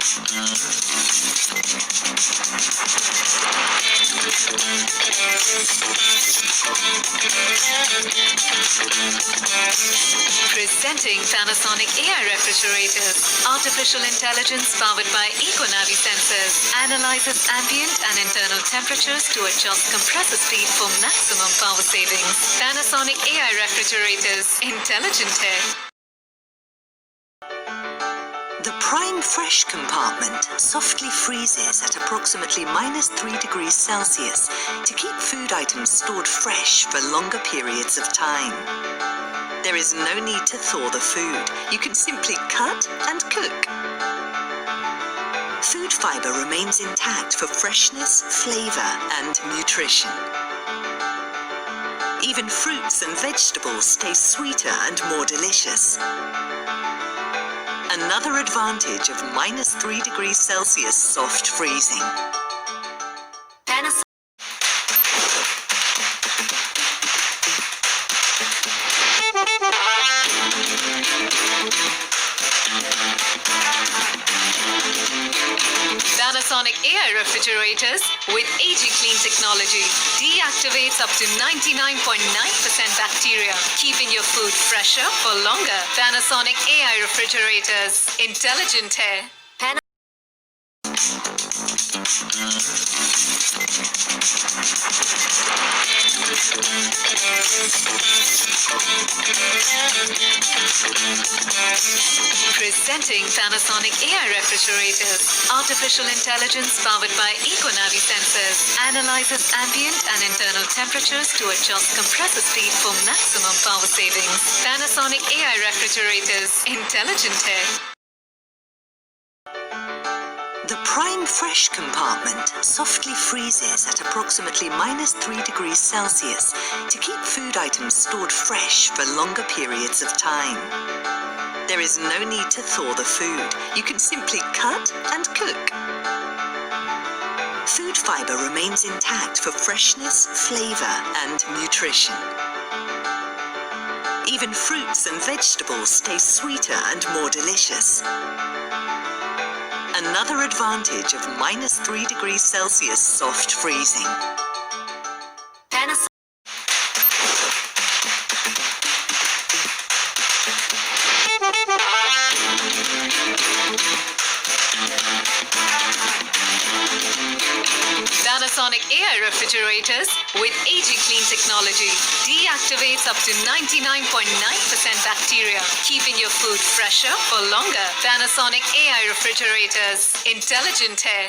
Presenting Panasonic AI refrigerators. Artificial intelligence powered by Econavi sensors analyzes ambient and internal temperatures to adjust compressor speed for maximum power savings. Panasonic AI refrigerators. Intelligent air. The prime fresh compartment softly freezes at approximately -3 degrees Celsius to keep food items stored fresh for longer periods of time. There is no need to thaw the food. You can simply cut and cook. Food fiber remains intact for freshness, flavor, and nutrition. Even fruits and vegetables stay sweeter and more delicious. Another advantage of -3 degrees Celsius soft freezing. Panasonic AI refrigerators with AG Clean technology deactivates up to 99.9% bacteria, keeping your food fresher for longer. Panasonic AI refrigerators. Intelligent air. Presenting Panasonic AI refrigerators. Artificial intelligence powered by Econavi sensors analyzes ambient and internal temperatures to adjust compressor speed for maximum power savings. Panasonic AI refrigerators. Intelligent air. The prime fresh compartment softly freezes at approximately -3 degrees Celsius to keep food items stored fresh for longer periods of time. There is no need to thaw the food. You can simply cut and cook. Food fiber remains intact for freshness, flavor, and nutrition. Even fruits and vegetables stay sweeter and more delicious. Another advantage of -3 degrees Celsius soft freezing. Panasonic AI refrigerators with AG Clean technology deactivates up to 99.9% bacteria, keeping your food fresher for longer. Panasonic AI refrigerators. Intelligent air.